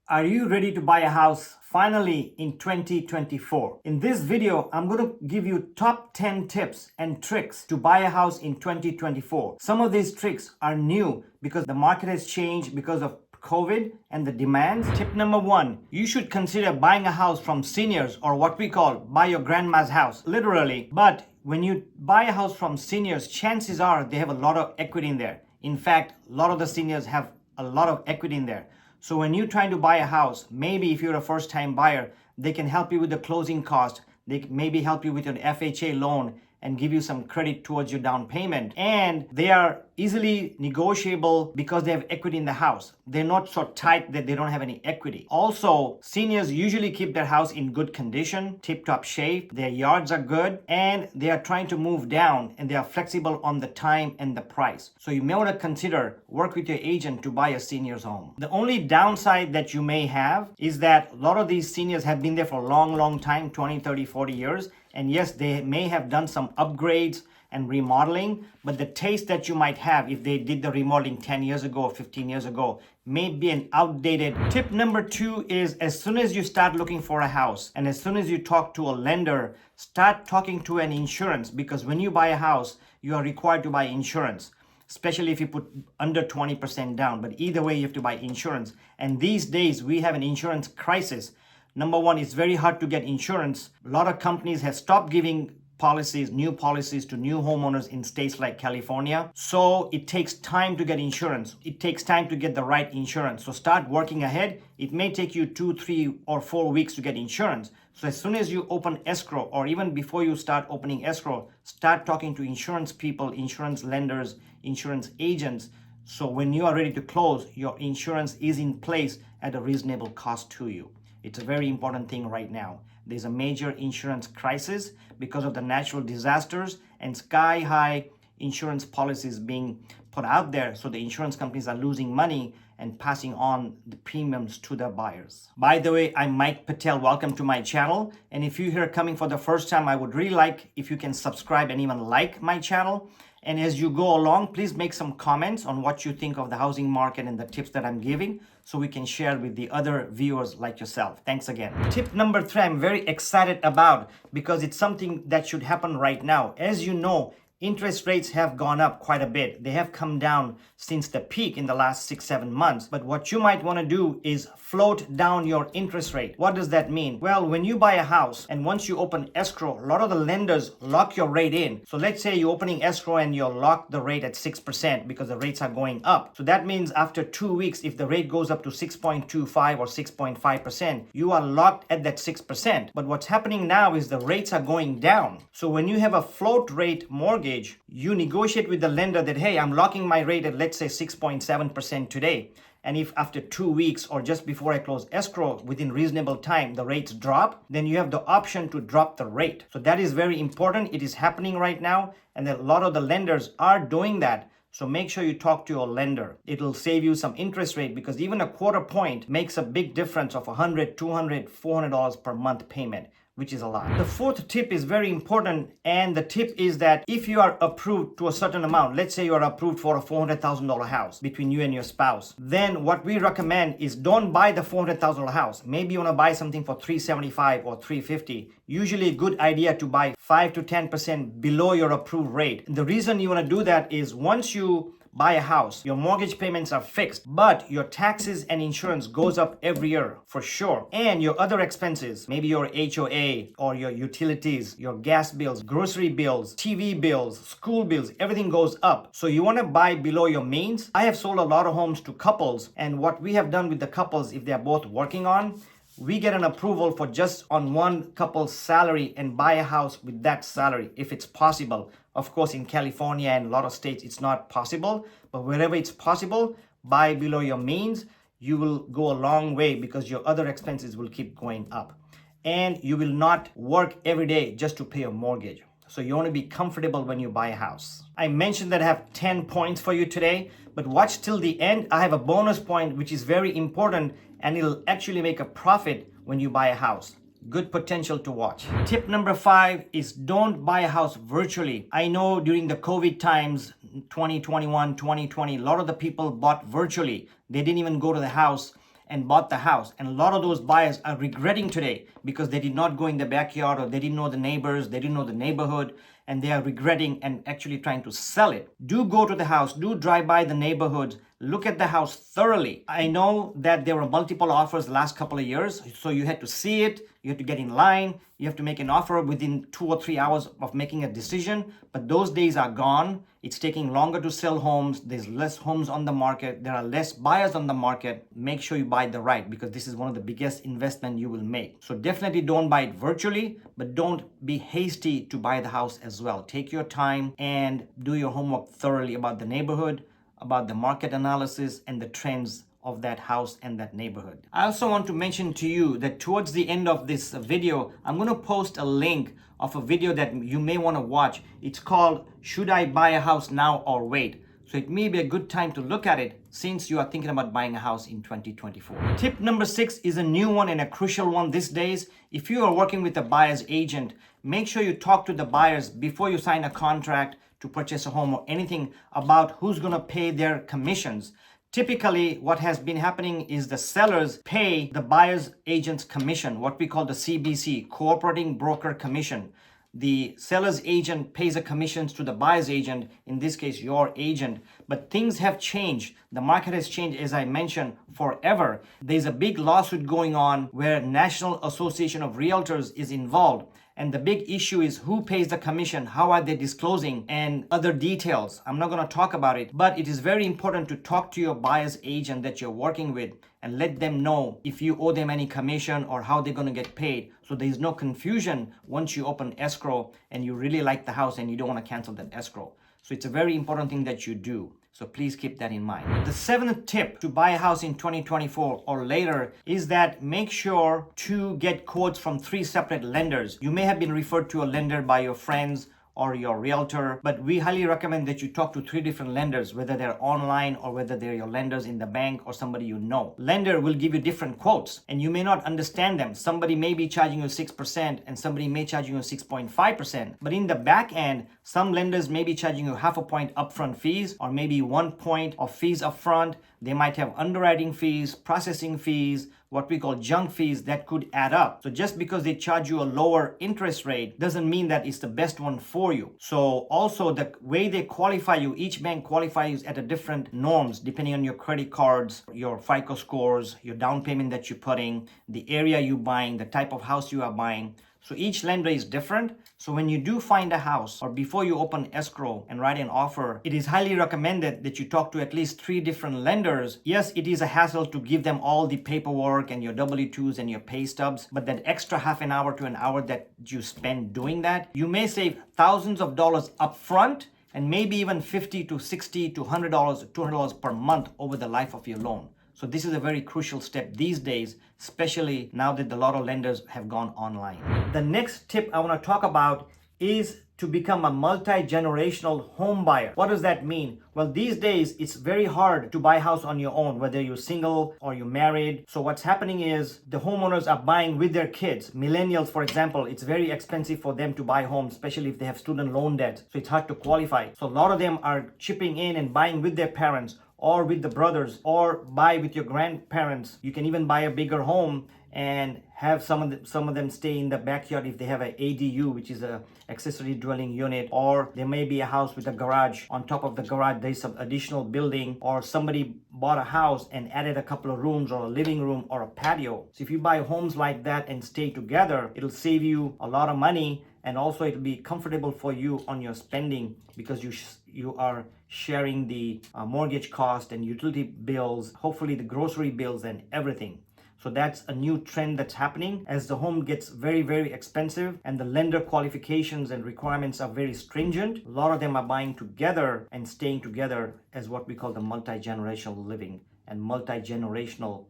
Are you ready to buy a house finally in 2024? In this video, I'm going to give you top 10 tips and tricks to buy a house in 2024. Some of these tricks are new because the market has changed because of COVID and the demands. Tip number one, you should consider buying a house from seniors, or what we call buy your grandma's house, literally. But when you buy a house from seniors, chances are they have a lot of equity in there. In fact, a lot of the seniors have a lot of equity in there. So when you're trying to buy a house, maybe if you're a first-time buyer, they can help you with the closing cost. They maybe help you with an FHA loan and give you some credit towards your down payment. And they are easily negotiable because they have equity in the house. They're not so tight that they don't have any equity. Also, seniors usually keep their house in good condition, tip-top shape, their yards are good, and they are trying to move down, and they are flexible on the time and the price. So you may want to consider work with your agent to buy a senior's home. The only downside that you may have is that a lot of these seniors have been there for a long time, 20, 30, 40 years. And yes, they may have done some upgrades and remodeling, but the taste that you might have if they did the remodeling 10 years ago or 15 years ago may be an outdated. Tip number two is, as soon as you start looking for a house and as soon as you talk to a lender, start talking to an insurance, because when you buy a house, you are required to buy insurance, especially if you put under 20% down. But either way, you have to buy insurance. And these days, we have an insurance crisis. Number one, it's very hard to get insurance. A lot of companies have stopped giving policies, new policies to new homeowners in states like California. So it takes time to get insurance. It takes time to get the right insurance. So start working ahead. It may take you 2, 3, or 4 weeks to get insurance. So as soon as you open escrow, or even before you start opening escrow, start talking to insurance people, insurance lenders, insurance agents. So when you are ready to close, your insurance is in place at a reasonable cost to you. It's a very important thing right now. There's a major insurance crisis because of the natural disasters and sky-high insurance policies being put out there. So the insurance companies are losing money and passing on the premiums to their buyers. By the way, I'm Mike Patel. Welcome to my channel. And if you're here coming for the first time, I would really like if you can subscribe and even like my channel. And as you go along, please make some comments on what you think of the housing market and the tips that I'm giving, so we can share with the other viewers like yourself. Thanks again. Tip number 3, I'm very excited about because it's something that should happen right now. As you know, interest rates have gone up quite a bit. They have come down since the peak in the last 6-7 months. But what you might want to do is float down your interest rate. What does that mean? Well, when you buy a house and once you open escrow, a lot of the lenders lock your rate in. So let's say you're opening escrow and you'll lock the rate at 6% because the rates are going up. So that means after 2 weeks, if the rate goes up to 6.25 or 6.5%, you are locked at that 6%. But what's happening now is the rates are going down. So when you have a float rate mortgage, you negotiate with the lender that, hey, I'm locking my rate at, let's say, 6.7% today. And if after 2 weeks or just before I close escrow, within reasonable time, the rates drop, then you have the option to drop the rate. So that is very important. It is happening right now. And a lot of the lenders are doing that. So make sure you talk to your lender. It'll save you some interest rate, because even a quarter point makes a big difference of $100, $200, $400 per month payment, which is a lot. The fourth tip is very important, and the tip is that if you are approved to a certain amount, let's say you are approved for a $400,000 house between you and your spouse, then what we recommend is don't buy the $400,000 house. Maybe you want to buy something for $375 or $350. Usually a good idea to buy 5 to 10% below your approved rate. And the reason you want to do that is once you buy a house, your mortgage payments are fixed, but your taxes and insurance goes up every year for sure. And your other expenses, maybe your HOA or your utilities, your gas bills, grocery bills, TV bills, school bills, everything goes up. So you want to buy below your means. I have sold a lot of homes to couples, and what we have done with the couples, if they're both working on, we get an approval for just on one couple's salary and buy a house with that salary if it's possible. Of course, in California and a lot of states, it's not possible. But wherever it's possible, buy below your means. You will go a long way because your other expenses will keep going up. And you will not work every day just to pay a mortgage. So you want to be comfortable when you buy a house. I mentioned that I have 10 points for you today, but watch till the end. I have a bonus point which is very important, and it'll actually make a profit when you buy a house. Good potential to watch. Tip number 5 is don't buy a house virtually. I know during the COVID times, 2021, 2020, a lot of the people bought virtually. They didn't even go to the house and bought the house. And a lot of those buyers are regretting today because they did not go in the backyard, or they didn't know the neighbors, they didn't know the neighborhood, and they are regretting and actually trying to sell it. Do go to the house, do drive by the neighborhoods, look at the house thoroughly. I know that there were multiple offers the last couple of years, so you had to see it, you had to get in line, you have to make an offer within 2 or 3 hours of making a decision, but those days are gone. It's taking longer to sell homes, there's less homes on the market, there are less buyers on the market. Make sure you buy the right, because this is one of the biggest investment you will make. So definitely don't buy it virtually, but don't be hasty to buy the house as well. Take your time and do your homework thoroughly about the neighborhood, about the market analysis and the trends of that house and that neighborhood. I also want to mention to you that towards the end of this video, I'm going to post a link of a video that you may want to watch. It's called "Should I Buy a House Now or Wait?" So it may be a good time to look at it since you are thinking about buying a house in 2024. Tip number 6 is a new one and a crucial one these days. If you are working with a buyer's agent, make sure you talk to the buyers before you sign a contract to purchase a home or anything about who's going to pay their commissions. Typically, what has been happening is the sellers pay the buyer's agent's commission, what we call the CBC, Cooperating Broker Commission. The seller's agent pays the commissions to the buyer's agent, in this case, your agent. But things have changed. The market has changed, as I mentioned, forever. There's a big lawsuit going on where National Association of Realtors is involved. And the big issue is who pays the commission, how are they disclosing, and other details. I'm not going to talk about it, but it is very important to talk to your buyer's agent that you're working with and let them know if you owe them any commission or how they're going to get paid. So there's no confusion once you open escrow and you really like the house and you don't want to cancel that escrow. So it's a very important thing that you do. So please keep that in mind. The 7th tip to buy a house in 2024 or later is that make sure to get quotes from 3 separate lenders. You may have been referred to a lender by your friends or your realtor, but we highly recommend that you talk to 3 different lenders, whether they're online or whether they're your lenders in the bank or somebody you know. Lender will give you different quotes and you may not understand them. Somebody may be charging you 6% and somebody may charge you 6.5%. But in the back end, some lenders may be charging you half a point upfront fees or maybe 1 point of fees upfront. They might have underwriting fees, processing fees, what we call junk fees that could add up. So just because they charge you a lower interest rate doesn't mean that it's the best one for you. So also the way they qualify you, each bank qualifies at a different norms depending on your credit cards, your FICO scores, your down payment that you're putting, the area you're buying, the type of house you are buying. So each lender is different. So when you do find a house or before you open escrow and write an offer, it is highly recommended that you talk to at least 3 different lenders. Yes, it is a hassle to give them all the paperwork and your W-2s and your pay stubs, but that extra half an hour to an hour that you spend doing that, you may save thousands of dollars upfront and maybe even $50 to $60 to $100 to $200 per month over the life of your loan. So this is a very crucial step these days, especially now that a lot of lenders have gone online. The next tip I want to talk about is to become a multi-generational home buyer. What does that mean? Well, these days it's very hard to buy a house on your own, whether you're single or you're married. So what's happening is the homeowners are buying with their kids. Millennials, for example, it's very expensive for them to buy homes, especially if they have student loan debt. So it's hard to qualify. So a lot of them are chipping in and buying with their parents or with the brothers or buy with your grandparents. You can even buy a bigger home and have some of them stay in the backyard if they have an ADU, which is a accessory dwelling unit, or there may be a house with a garage. On top of the garage, there's some additional building, or somebody bought a house and added a couple of rooms or a living room or a patio. So if you buy homes like that and stay together, it'll save you a lot of money, and also it'll be comfortable for you on your spending because you are sharing the mortgage cost and utility bills, hopefully the grocery bills and everything. So that's a new trend that's happening as the home gets very, very expensive and the lender qualifications and requirements are very stringent. A lot of them are buying together and staying together as what we call the multi-generational living and multi-generational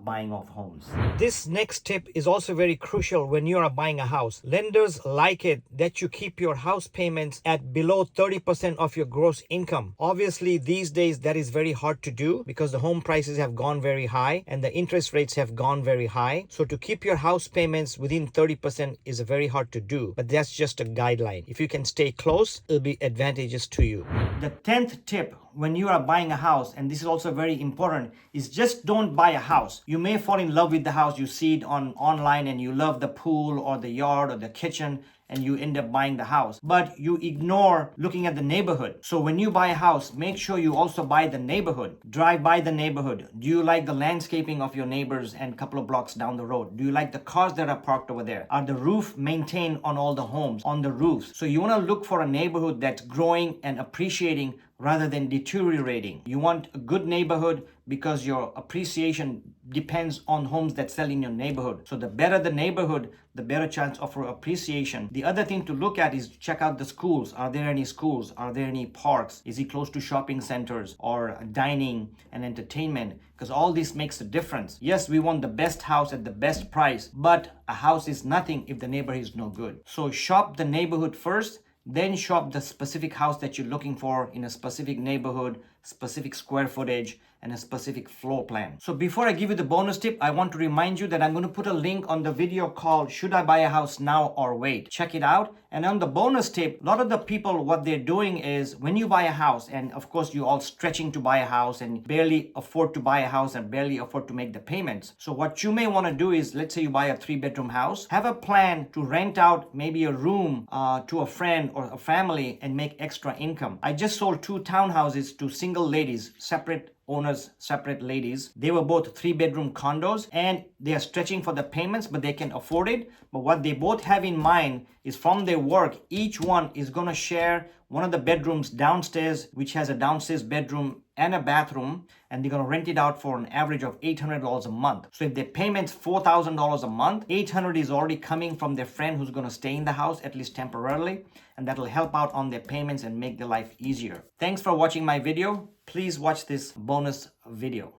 buying of homes. This next tip is also very crucial when you are buying a house. Lenders like it that you keep your house payments at below 30% of your gross income. Obviously, these days that is very hard to do because the home prices have gone very high and the interest rates have gone very high. So to keep your house payments within 30% is very hard to do, but that's just a guideline. If you can stay close, it'll be advantageous to you. The 10th tip, when you are buying a house, and this is also very important, is just don't buy a house. You may fall in love with the house, you see it online and you love the pool or the yard or the kitchen, and you end up buying the house, but you ignore looking at the neighborhood. So when you buy a house, make sure you also buy the neighborhood. Drive by the neighborhood. Do you like the landscaping of your neighbors and a couple of blocks down the road? Do you like the cars that are parked over there? Are the roof maintained on all the homes, on the roofs? So you want to look for a neighborhood that's growing and appreciating rather than deteriorating. You want a good neighborhood because your appreciation depends on homes that sell in your neighborhood. So the better the neighborhood, the better chance of appreciation. The other thing to look at is check out the schools. Are there any schools? Are there any parks? Is it close to shopping centers or dining and entertainment? Because all this makes a difference. Yes, we want the best house at the best price, but a house is nothing if the neighborhood is no good. So shop the neighborhood first, then shop the specific house that you're looking for in a specific neighborhood, specific square footage, and a specific floor plan. So before I give you the bonus tip, I want to remind you that I'm going to put a link on the video called Should I Buy a House Now or Wait? Check it out. And on the bonus tip, a lot of the people, what they're doing is when you buy a house, and of course you're all stretching to buy a house and barely afford to buy a house and barely afford to make the payments. So what you may want to do is, let's say you buy a 3-bedroom house, have a plan to rent out maybe a room to a friend or a family and make extra income. I just sold 2 townhouses to single ladies, separate owners, separate ladies. They were both 3-bedroom condos and they are stretching for the payments, but they can afford it. But what they both have in mind is from their work, each one is going to share one of the bedrooms downstairs, which has a downstairs bedroom and a bathroom, and they're going to rent it out for an average of $800 a month. So if their payment's $4,000 a month, $800 is already coming from their friend who's going to stay in the house, at least temporarily, and that'll help out on their payments and make their life easier. Thanks for watching my video. Please watch this bonus video.